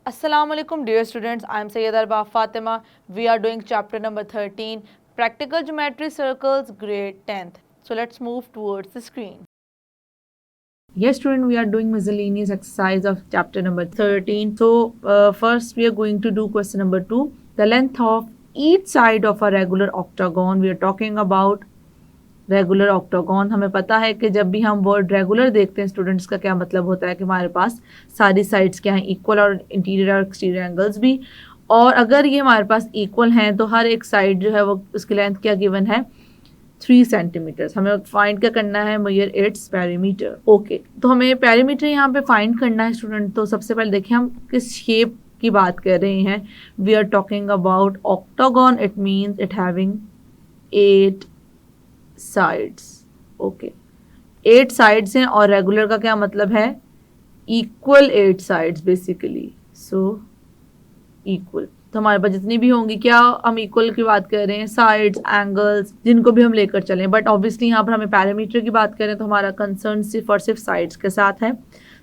Assalamualaikum dear students, I am Sayyid Arba Fatima. We are doing chapter number 13, Practical Geometry Circles, grade 10th. So let's move towards the screen. Yes student, we are doing miscellaneous exercise of chapter number 13. So first we are going to do question number 2. The length of each side of a regular octagon. We are talking about regular octagon. हमें पता है कि जब भी हम word regular देखते हैं students का क्या मतलब होता है कि हमारे पास सारी साइड्स क्या हैं, इक्वल और इंटीरियर और एक्सटीरियर एंगल्स भी. और अगर ये हमारे पास इक्वल हैं तो हर एक साइड जो है वो उसकी लेंथ क्या गिवन है 3 सेंटीमीटर. हमें फाइंड क्या करना है, मेजर इट्स पेरीमीटर. ओके, तो हमें पेरीमीटर यहाँ पे फाइंड करना है स्टूडेंट. तो सबसे पहले देखिए हम किस शेप की बात कर रहे हैं. We are talking about octagon. It means it having 8 sides. Okay, 8 sides हैं और रेगुलर का क्या मतलब है, equal 8 sides basically. So equal, तो हमारे पास जितनी भी होंगी, क्या हम इक्वल की बात कर रहे हैं, साइड्स, एंगल्स, जिनको भी हम लेकर चलें. बट ऑब्वियसली यहाँ पर हमें पैरामीटर की बात करें तो हमारा कंसर्न सिर्फ और सिर्फ साइड्स के साथ है.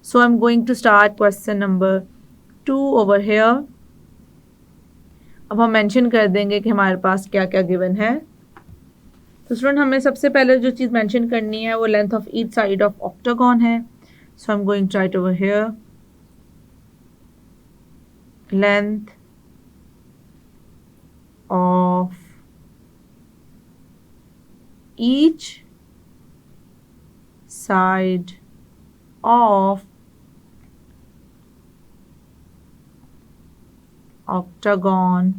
So I am going to start question number 2 over here. अब हम मेंशन कर देंगे कि हमारे पास क्या क्या गिवन है. तो स्टूडेंट हमें सबसे पहले जो चीज़ मेंशन करनी है वो length of each side of octagon है. So I am going to write over here length of each side of octagon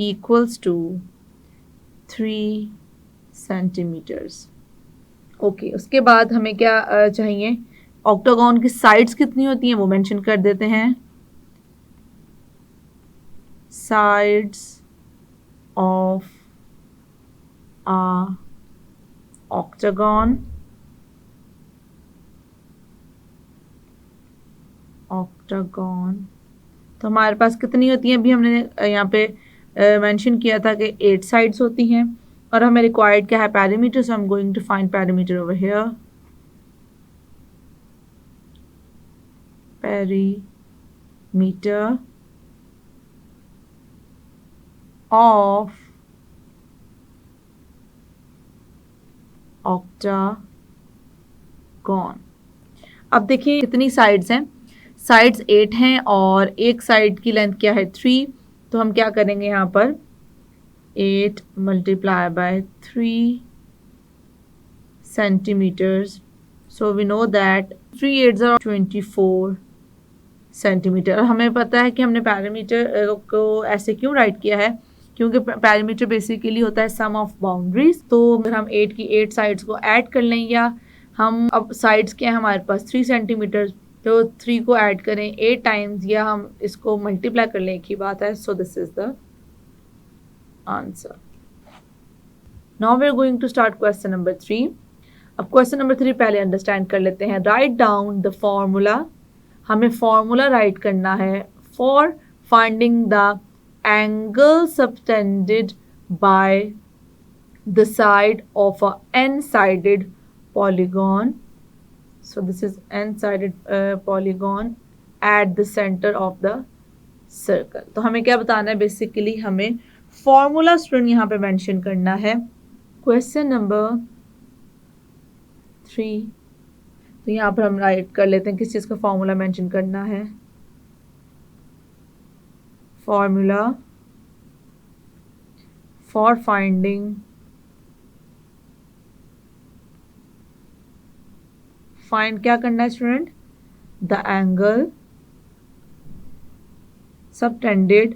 equals to 3 centimetres. Okay, उसके बाद हमें क्या चाहिए, ऑक्टागन की साइड्स कितनी होती हैं वो मेंशन कर देते हैं. साइड्स ऑफ आ ऑक्टागन तो हमारे पास कितनी होती हैं, अभी हमने यहाँ पे मेंशन किया था कि 8 साइड्स होती हैं. और हमें रिक्वायर्ड क्या है, perimeter. So I am going to find perimeter over here. Perimeter of octagon. अब देखिए कितनी साइड्स हैं, साइड्स 8 हैं और एक साइड की लेंथ क्या है 3. तो हम क्या करेंगे यहाँ पर 8 multiply by 3 centimetres. So we know that 3 8s are 24 centimetre. और हमें पता है कि हमने पैरामीटर को ऐसे क्यों राइट किया है, क्योंकि पैरामीटर बेसिकली होता है सम ऑफ बाउंड्रीज. तो अगर हम 8 की 8 साइड्स को ऐड कर लें, या हम अब साइड्स क्या है हमारे पास 3 सेंटीमीटर, तो 3 को ऐड करें 8 टाइम्स, या हम इसको मल्टीप्लाई कर लें, एक ही बात है. So this is the answer. Now we are going to start question number 3. अब क्वेश्चन नंबर 3 पहले अंडरस्टैंड कर लेते हैं. Write down the formula. हमें फॉर्मूला राइट करना है for finding the angle subtended by the side of a n-sided polygon. So this is n-sided polygon at the center of the circle. तो हमें क्या बताना है, बेसिकली हमें फॉर्मूला स्टूडेंट यहाँ पे मेंशन करना है. Question number 3. तो यहाँ पर हम राइट कर लेते हैं किस चीज़ का फॉर्मूला मेंशन करना है. फॉर्मूला फॉर फाइंडिंग फाइंड क्या करना है student, the angle subtended,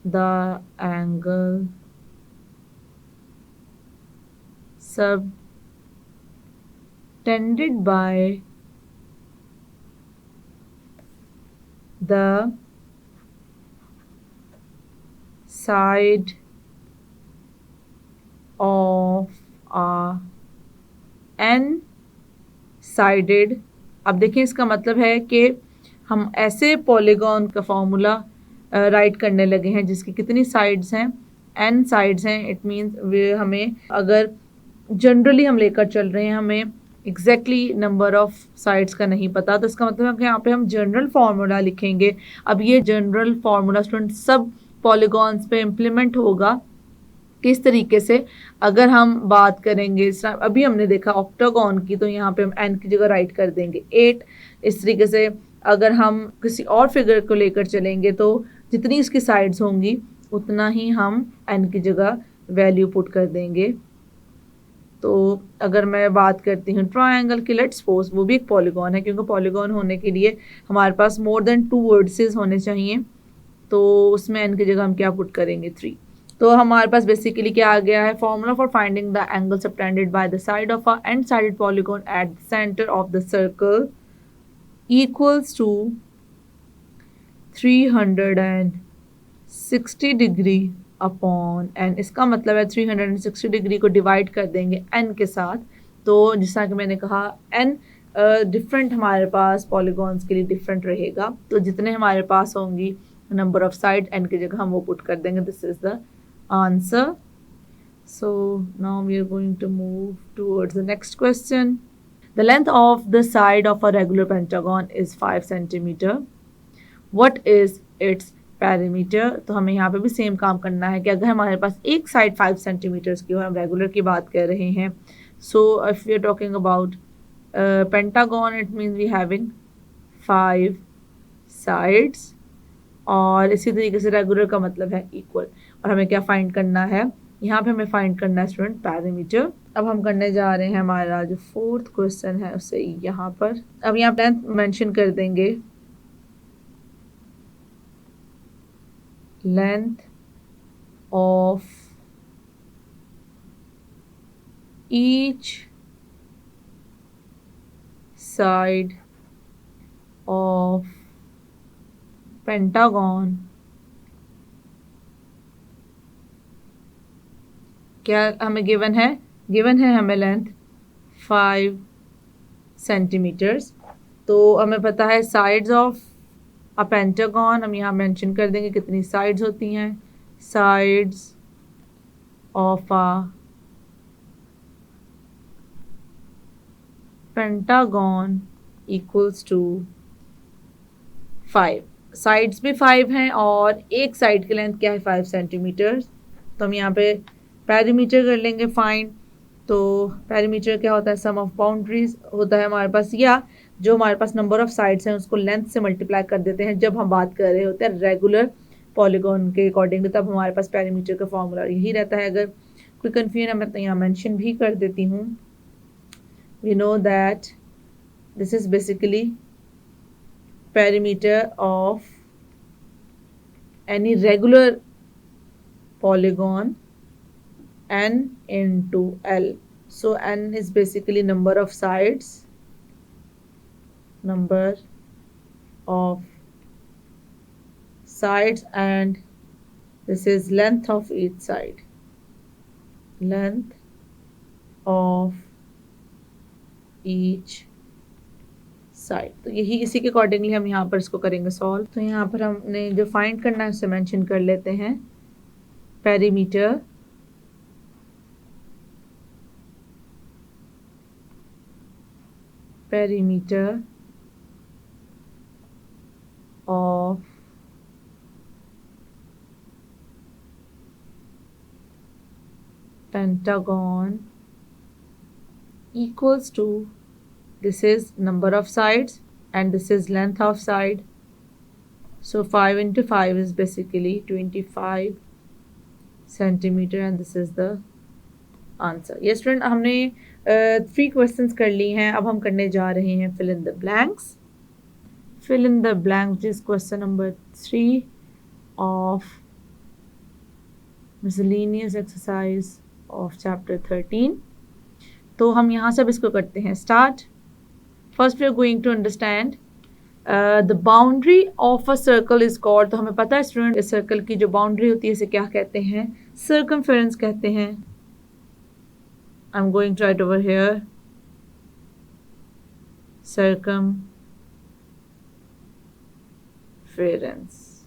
the angle subtended by the side of a n-sided. अब देखिए इसका मतलब है कि हम ऐसे पॉलीगॉन का फॉर्मूला राइट करने लगे हैं जिसकी कितनी साइड्स हैं, n साइड्स हैं. इट मीन्स हमें अगर जनरली हम लेकर चल रहे हैं, हमें एग्जैक्टली नंबर ऑफ साइड्स का नहीं पता, तो इसका मतलब है कि यहाँ पे हम जनरल फार्मूला लिखेंगे। अब ये जनरल फार्मूला स्टूडेंट सब पॉलीगॉन्स पे इम्प्लीमेंट होगा। किस तरीके से, अगर हम बात करेंगे अभी हमने देखा ऑक्टागॉन की, तो यहाँ पे हम n की जगह राइट कर देंगे 8। इस तरीके से अगर हम किसी और फिगर को लेकर चलेंगे तो जितनी इसकी साइड्स होंगी उतना ही हम n की जगह वैल्यू पुट कर देंगे। तो अगर मैं बात करती हूँ ट्रायंगल की, लेट्स सपोज वो भी एक पॉलीगॉन है, क्योंकि पॉलीगॉन होने के लिए हमारे पास मोर देन 2 वर्टिसेस होने चाहिए, तो उसमें n की जगह हम क्या पुट करेंगे 3। तो हमारे पास बेसिकली क्या आ गया है, formula for finding the angle subtended by the side of a n sided polygon at the centre of the circle equals to 360 degree upon n। इसका मतलब है 360 डिग्री को डिवाइड कर देंगे n के साथ। तो जैसा कि मैंने कहा n डिफरेंट हमारे पास पॉलीगॉन्स के लिए डिफरेंट रहेगा, तो जितने हमारे पास होंगी नंबर ऑफ साइड n की जगह हम वो पुट कर देंगे। This is the answer. So now we are going to move towards the next question. The length of the side of a regular pentagon is 5 centimeter. What is its perimeter? तो हमें यहाँ पे भी same काम करना है कि अगर हमारे पास एक साइड 5 सेंटीमीटर्स की हो, हम रेगुलर की बात कर रहे हैं, so if we are talking about pentagon, it means we having 5 sides, और इसी तरीके से रेगुलर का मतलब है इक्वल। और हमें क्या फाइंड करना है, यहाँ पे हमें फाइंड करना है स्टूडेंट पैरामीटर। अब हम करने जा रहे हैं हमारा जो 4th क्वेश्चन है उससे यहाँ पर, अब यहाँ लेंथ मेंशन कर देंगे, length of each side of pentagon, क्या हमें गिवन है, गिवन है हमें लेंथ 5 सेंटीमीटर्स। तो हमें पता है साइड्स ऑफ अ पेंटागन, हम यहाँ मेंशन कर देंगे कितनी साइड्स होती हैं, sides of a pentagon equals to 5। Sides भी 5 हैं और एक साइड की लेंथ क्या है 5 सेंटीमीटर। तो हम यहाँ पे पेरीमीटर कर लेंगे फाइंड। तो पेरीमीटर क्या होता है, सम ऑफ बाउंड्रीज होता है हमारे पास, या जो हमारे पास नंबर ऑफ साइड्स हैं उसको लेंथ से मल्टीप्लाई कर देते हैं जब हम बात कर रहे होते हैं रेगुलर पॉलीगॉन के अकॉर्डिंगली, तब हमारे पास पेरीमीटर का फॉर्मूला यही रहता है। अगर कोई कन्फ्यूजन है मैं तो यहाँ मेंशन भी कर देती हूँ। We know that this is basically perimeter of any regular polygon n into L. So n is basically number of sides, number of sides, and this is length of each side, length of each side. तो यही इसी के accordingly हम यहाँ पर इसको करेंगे solve. तो यहाँ पर हमने जो फाइंड करना है उसे मेंशन कर लेते हैं, perimeter perimeter of pentagon equals to, this is number of sides and this is length of side, so 5 into 5 is basically 25 centimeter and this is the answer। ये स्टूडेंट हमने 3 क्वेश्चंस कर ली हैं। अब हम करने जा रहे हैं fill in the blanks। fill in the blanks is question number 3 of miscellaneous exercise of chapter 13। तो हम यहाँ से अब इसको करते हैं start. First we are going to understand the boundary of a circle is called. तो हमें पता है स्टूडेंट इस सर्कल की जो बाउंड्री होती है इसे क्या कहते हैं, सर्कमफेरेंस कहते हैं। I am going to write over here circumference।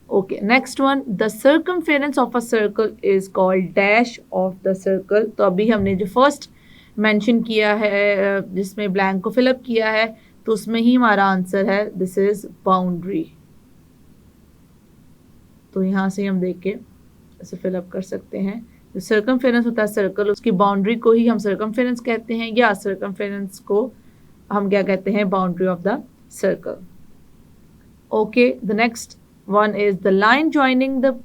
Okay, next one, the circumference of a circle is called dash of the circle। तो अभी हमने जो फर्स्ट मेंशन किया है, जिसमें ब्लैंक को फिलअप किया है, तो उसमें ही हमारा आंसर है दिस इज बाउंड्री। तो यहाँ से हम देख के इसे फिलअप कर सकते हैं। जो सर्कमफेरेंस होता है सर्कल, उसकी बाउंड्री को ही हम सर्कमफेरेंस कहते हैं, या सर्कमफेरेंस को हम क्या कहते हैं, boundary of the circle. Okay, the next one is the line joining the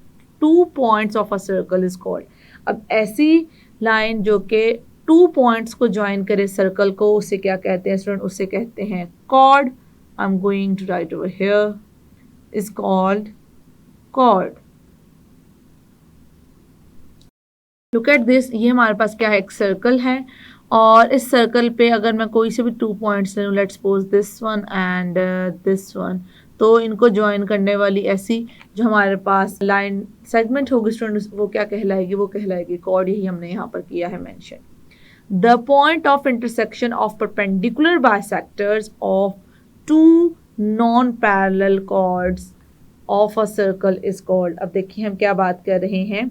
2 points of a circle is called. अब ऐसी लाइन जो कि 2 पॉइंट्स को ज्वाइन करे सर्कल को, उसे क्या कहते हैं स्टूडेंट, उसे कहते हैं chord. I am going to write over here, is called chord. Look at this, ये हमारे पास क्या है, एक सर्कल है, और इस सर्कल पे अगर मैं कोई से भी 2 पॉइंट्स ले लूँ, let's suppose this one and this one, तो इनको ज्वाइन करने वाली ऐसी जो हमारे पास लाइन सेगमेंट होगी स्टूडेंट, वो क्या कहलाएगी, वो कहलाएगी कॉर्ड। यही हमने यहाँ पर किया है mention. The point of intersection of perpendicular bisectors of 2 non parallel chords of a circle is called. अब देखिए हम क्या बात कर रहे हैं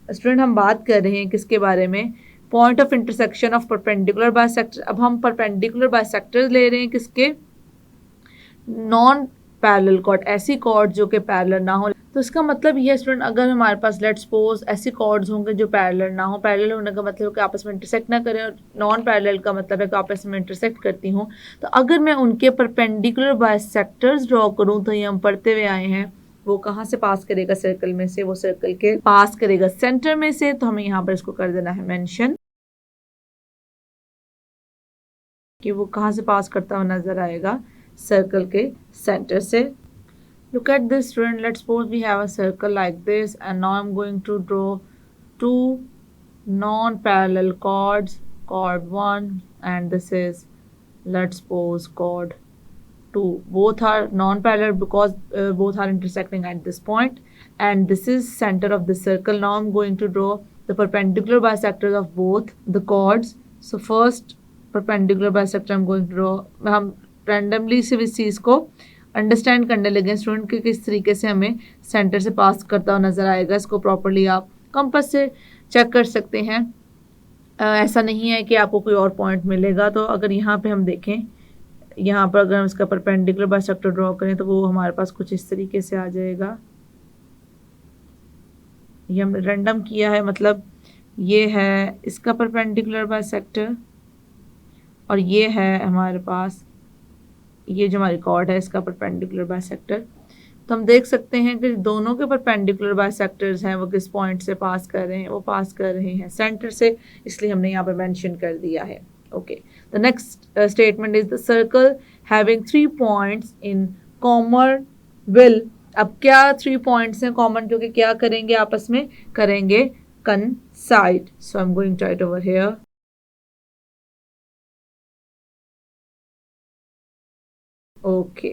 स्टूडेंट, हम बात कर रहे हैं किसके बारे में, point of intersection of perpendicular bisector. अब हम परपेंडिकुलर बाइसेक्टर्स ले रहे हैं किसके, नॉन पैरेलल कॉर्ड, ऐसी कॉर्ड जो कि पैरेलल ना हो। तो इसका मतलब ये स्टूडेंट, अगर हमारे पास लेट्स सपोज ऐसी कॉर्ड्स होंगे जो पैरेलल ना हो, पैरेलल होने का मतलब कि आपस में इंटरसेक्ट ना करें, और नॉन पैरेलल का मतलब है कि आपस में इंटरसेक्ट करती हूँ, तो अगर मैं उनके परपेंडिकुलर बाइसेक्टर्स ड्रॉ करूँ, तो ये हम पढ़ते हुए आए हैं, वो कहाँ से पास करेगा, सर्कल में से, वो सर्कल के पास करेगा सेंटर में से। तो हमें यहाँ पर इसको कर देना है मेंशन कि वो कहाँ से पास करता हुआ नजर आएगा, सर्कल के सेंटर से। Look at this student, let's suppose we have a circle like this, and now I'm going to draw 2 non-parallel chords, chord 1 and this is, let's suppose, chord 2. Both are non-parallel because both are intersecting at this point, and this is center of the circle. Now I'm going to draw the perpendicular bisectors of both the chords. So first perpendicular bisector I'm going to draw. हम randomly सिर्फ इस चीज़ को understand करने लगे student कि किस तरीके से हमें सेंटर से पास करता हुआ नजर आएगा। इसको प्रॉपरली आप कंपास से चेक कर सकते हैं। ऐसा नहीं है कि आपको कोई और पॉइंट मिलेगा। तो अगर यहाँ पे हम देखें, यहाँ पर अगर हम इसका परपेंडिकुलर बाइसेक्टर ड्रॉ करें, तो वो हमारे पास कुछ इस तरीके से आ जाएगा। ये हमने रैंडम किया है, मतलब ये है इसका परपेंडिकुलर बाइसेक्टर, और ये है हमारे पास, ये जो हमारी कॉर्ड है इसका परपेंडिकुलर बाइसेक्टर। तो हम देख सकते हैं कि दोनों के परपेंडिकुलर बाइसेक्टर्स हैं वो किस पॉइंट से पास कर रहे हैं, वो पास कर रहे हैं सेंटर से, इसलिए हमने यहाँ पर मेंशन कर दिया है। Okay, the next statement is the circle having 3 points in common will. अब क्या 3 पॉइंट्स हैं कॉमन, क्योंकि क्या करेंगे, आपस में करेंगे coincide. So I am going to write over here, okay.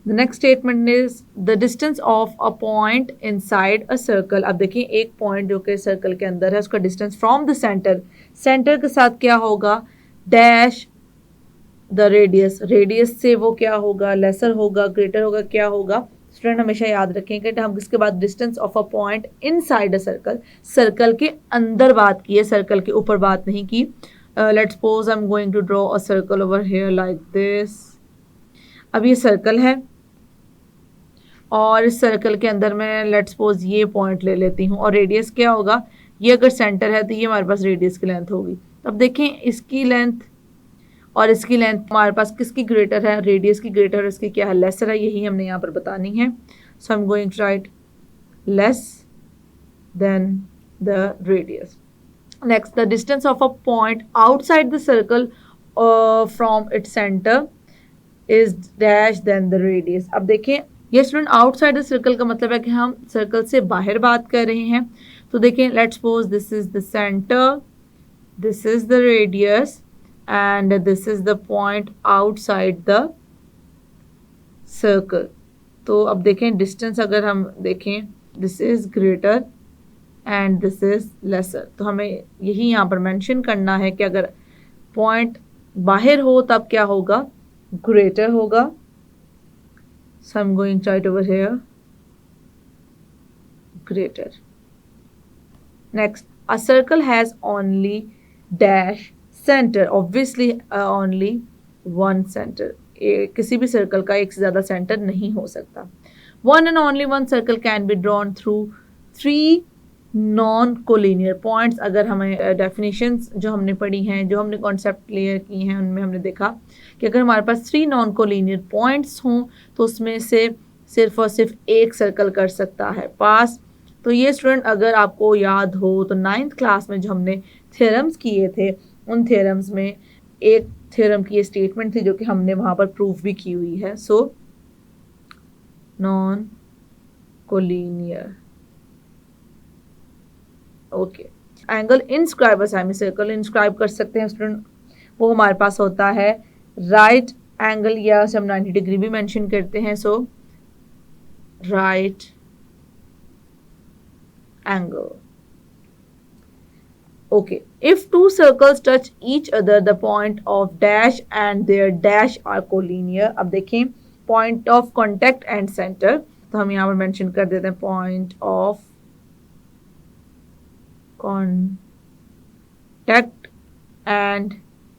The next statement is the distance of a point inside a circle. अब देखिए एक पॉइंट जो कि सर्कल के अंदर है, उसका distance from the centre, centre के साथ क्या होगा, डैश द रेडियस, रेडियस से वो क्या होगा, लेसर होगा, ग्रेटर होगा, क्या होगा स्टूडेंट, हमेशा याद रखें कि हम इसके बाद distance of a point inside a circle, circle के अंदर बात की है, सर्कल के ऊपर बात नहीं की। Let's suppose I am going to draw a circle over here like this. अब ये सर्कल है, और इस सर्कल के अंदर मैं लेट्स सपोज ये पॉइंट ले लेती हूँ, और रेडियस क्या होगा, ये अगर सेंटर है तो ये हमारे पास रेडियस की लेंथ होगी। अब देखें इसकी लेंथ और इसकी लेंथ हमारे पास किसकी ग्रेटर है, रेडियस की ग्रेटर है, इसकी क्या है, लेसर है, यही हमने यहाँ पर बतानी है। So I am going to write less than the radius. Next, the distance of a point outside the circle from its centre is dash than the radius. अब देखें ये स्टूडेंट आउटसाइड द सर्कल का मतलब है कि हम circle से बाहर बात कर रहे हैं। तो देखें let's suppose this is the centre, this is the radius and this is the point outside the circle. तो अब देखें डिस्टेंस अगर हम देखें, this is greater and this is lesser. तो हमें यही यहाँ पर मेंशन करना है कि अगर पॉइंट बाहर हो तब क्या होगा, greater होगा। So I'm going to write over here greater. Next, a circle has only dash centre, obviously only one centre, किसी भी सर्कल का एक से ज़्यादा सेंटर नहीं हो सकता। One and only one circle can be drawn through 3 non collinear points. अगर हमें डेफिनेशंस जो हमने पढ़ी हैं, जो हमने कॉन्सेप्ट क्लियर किए हैं, उनमें हमने देखा कि अगर हमारे पास 3 नॉन कोलिनियर पॉइंट्स हों तो उसमें से सिर्फ और सिर्फ एक सर्कल कर सकता है पास। तो ये स्टूडेंट अगर आपको याद हो तो 9th क्लास में जो हमने थ्योरम्स किए थे, उन थ्योरम्स में एक थ्योरम की ये स्टेटमेंट थी जो कि हमने वहाँ पर प्रूफ भी की हुई है। So non collinear, okay. Angle inscribe a semi circle inscribe कर सकते हैं स्टूडेंट, वो हमारे पास होता है राइट एंगल, या हम 90 डिग्री भी मेंशन करते हैं। So right angle, okay. If two circles touch each other, the point of dash and their dash are collinear. अब देखें point of contact and center, तो हम यहाँ पर मेंशन कर देते हैं point of contact and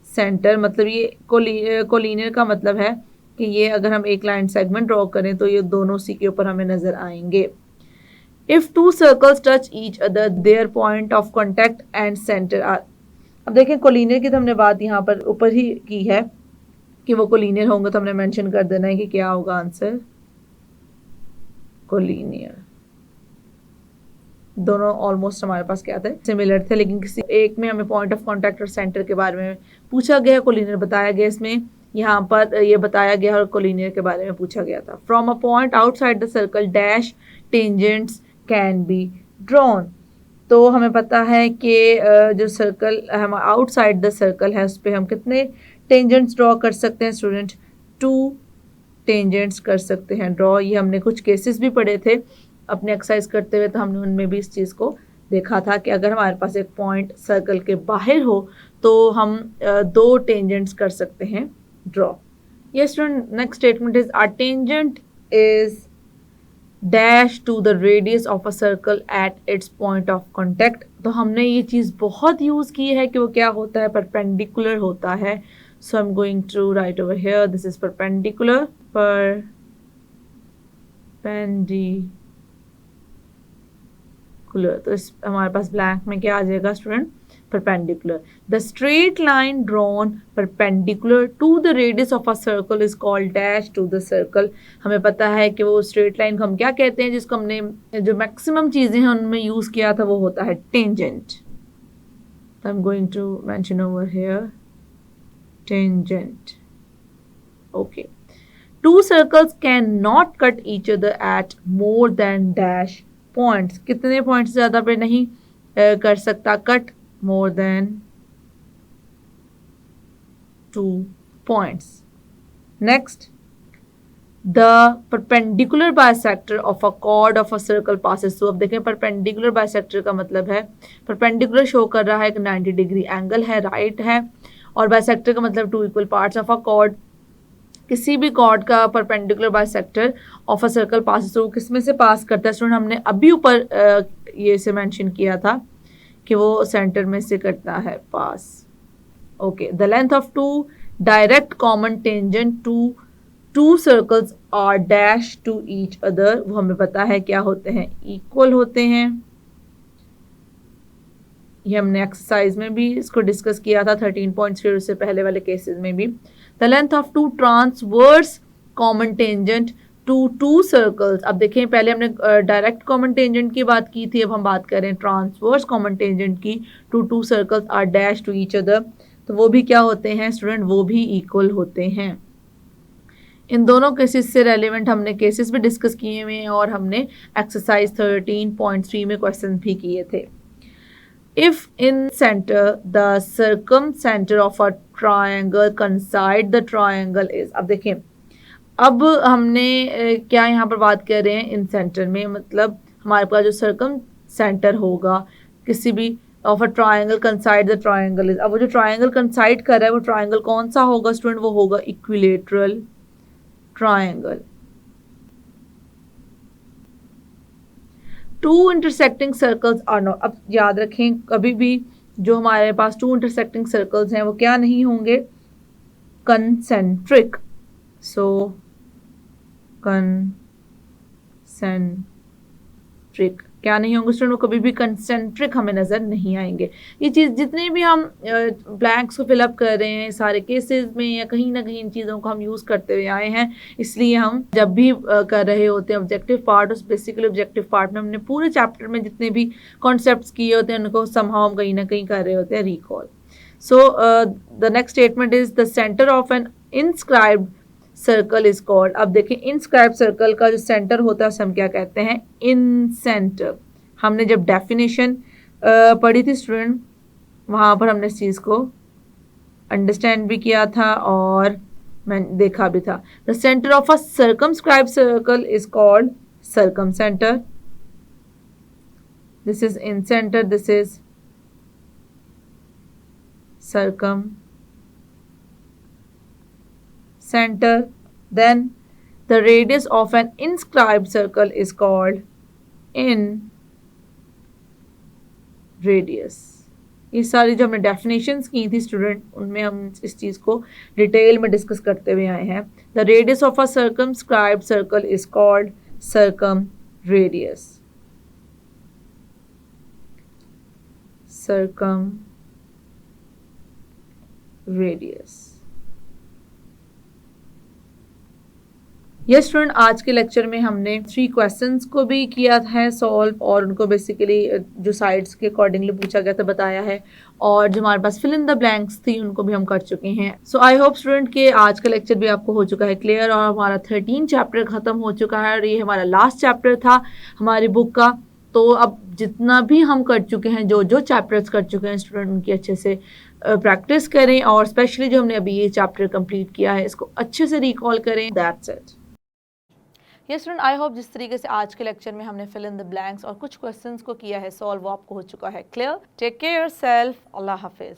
center। मतलब ये collinear का मतलब है कि ये अगर हम एक लाइन सेगमेंट ड्रॉ करें तो ये दोनों सी के ऊपर हमें नजर आएंगे। If two circles touch each other, their point of contact and center are। अब देखें कोलिनियर की तो हमने बात यहाँ पर ऊपर ही की है कि वो कोलिनियर होंगे, तो हमने मेंशन कर देना है कि क्या होगा आंसर, कोलिनियर। दोनों ऑलमोस्ट हमारे पास क्या थे, सिमिलर थे, लेकिन किसी एक में हमें पॉइंट ऑफ कॉन्टैक्ट और सेंटर के बारे में पूछा गया, कोलिनियर बताया गया, इसमें यहाँ पर ये बताया गया और कोलिनियर के बारे में पूछा गया था। From a point outside the circle dash tangents can be drawn. तो हमें पता है कि जो सर्कल हम आउटसाइड द सर्कल है उस पर हम कितने टेंजेंट्स ड्रॉ कर सकते हैं स्टूडेंट, 2 टेंजेंट्स कर सकते हैं ड्रॉ। ये हमने कुछ केसेस भी पढ़े थे अपने एक्सरसाइज करते हुए, तो हमने उनमें भी इस चीज़ को देखा था कि अगर हमारे पास एक पॉइंट सर्कल के बाहर हो तो हम 2 टेंजेंट्स कर सकते हैं ड्रॉ। ये student next statement is a tangent is dash to the radius of a circle at its point of contact. तो हमने ये चीज़ बहुत यूज़ की है कि वो क्या होता है, परपेंडिकुलर होता है। So I am going to write over here, this is perpendicular, perpendicular. तो इस हमारे पास ब्लैंक में क्या आ जाएगा student, perpendicular. The straight line drawn perpendicular to the radius of a circle is called dash to the circle. हमें पता है कि वो straight line को हम क्या कहते हैं, जिसको हमने जो मैक्सिमम चीज़ें हैं उनमें यूज़ किया था वो होता है tangent. So I'm going to mention over here tangent. Okay. Two circles cannot cut each other at more than dash points. कितने points ज़्यादा पे नहीं कर सकता cut, more than 2 points. Next, the perpendicular bisector of a chord of a circle passes through। अब देखें perpendicular bisector का मतलब है perpendicular शो कर रहा है कि 90 डिग्री एंगल है, राइट है, और bisector का मतलब 2 equal parts of a chord। किसी भी कॉर्ड का perpendicular bisector of a circle pass through किस में से पास करता है स्टूडेंट, हमने अभी ऊपर ये से मेंशन किया था कि वो सेंटर में से करता है pass. Okay, the length of 2 direct common tangent to 2 circles are dash to each other. वो हमें पता है क्या होते हैं, इक्वल होते हैं। ये हमने एक्सरसाइज में भी इसको डिस्कस किया था 13.3, उससे पहले वाले केसेस में भी। The length of 2 transverse common tangent to 2 circles. अब देखें पहले हमने डायरेक्ट कॉमन टेंजेंट की बात की थी, अब हम बात कर रहे हैं ट्रांसवर्स कॉमन टेंजेंट की to 2 circles are dash to each other. तो वो भी क्या होते हैं स्टूडेंट, वो भी इक्वल होते हैं। इन दोनों केसेस से रेलिवेंट हमने केसेस भी डिस्कस किए हुए हैं और हमने एक्सरसाइज 13.3 में क्वेश्चन भी किए थे। If in center the circumcenter of a triangle coincide the triangle is। अब देखें अब हमने क्या यहाँ पर बात कर रहे हैं इन सेंटर में, मतलब हमारे पास जो सर्कम सेंटर होगा किसी भी of a triangle कंसाइड the triangle is. अब वो जो ट्राइंगल कंसाइड कर रहा है वो ट्राइंगल कौन सा होगा स्टूडेंट, वो होगा equilateral triangle. 2 intersecting circles are not. अब याद रखें कभी भी जो हमारे पास टू इंटरसेक्टिंग सर्कल्स हैं वो क्या नहीं होंगे, कंसेंट्रिक। सो कंसेंट्रिक क्या नहीं होंगे स्टूडेंट, कभी भी कंसेंट्रिक हमें नजर नहीं आएंगे। ये चीज जितने भी हम ब्लैंक्स को फिलअप कर रहे हैं सारे केसेस में या कहीं ना कहीं इन चीजों को हम यूज करते हुए आए हैं, इसलिए हम जब भी कर रहे होते हैं ऑब्जेक्टिव पार्ट, उस बेसिकली ऑब्जेक्टिव पार्ट में हमने पूरे चैप्टर में जितने भी कॉन्सेप्ट्स किए होते हैं उनको समहाउ हम कहीं ना कहीं कर रहे होते हैं recall. So the next statement is the centre of an inscribed circle is called. अब देखें इंस्क्राइब सर्कल का जो सेंटर होता है उसे हम क्या कहते हैं, इन सेंटर। हमने जब डेफिनेशन पढ़ी थी स्टूडेंट, वहां पर हमने इस चीज को अंडरस्टैंड भी किया था और मैं देखा भी था। The centre of a circumscribe circle is called circum centre. This is in centre, this is circum center. Then the radius of an inscribed circle is called in radius. ये सारी जो हमने डेफिनेशंस की थी स्टूडेंट, उनमें हम इस चीज को डिटेल में डिस्कस करते हुए आए हैं। The radius of a circumscribed circle is called circum radius. Circum radius. Yes student, आज के लेक्चर में हमने 3 क्वेश्चंस को भी किया है सॉल्व और उनको बेसिकली जो साइड्स के अकॉर्डिंगली पूछा गया था बताया है, और जो हमारे पास फिल इन द ब्लैंक्स थी उनको भी हम कर चुके हैं। सो आई होप स्टूडेंट के आज का लेक्चर भी आपको हो चुका है क्लियर, और हमारा 13 चैप्टर खत्म हो चुका है और ये हमारा लास्ट चैप्टर था हमारी बुक का। तो अब जितना भी हम कर चुके हैं, जो जो चैप्टर्स कर चुके हैं स्टूडेंट, उनकी अच्छे से प्रैक्टिस करें, और स्पेशली जो हमने अभी ये चैप्टर कंप्लीट किया है इसको अच्छे से रिकॉल करें। That's it. Yes student, I hope जिस तरीके से आज के लेक्चर में हमने फिल इन द ब्लैंक्स और कुछ क्वेश्चंस को किया है सॉल्व, वो आपको हो चुका है क्लियर। टेक केयर योरसेल्फ, अल्लाह हाफिज।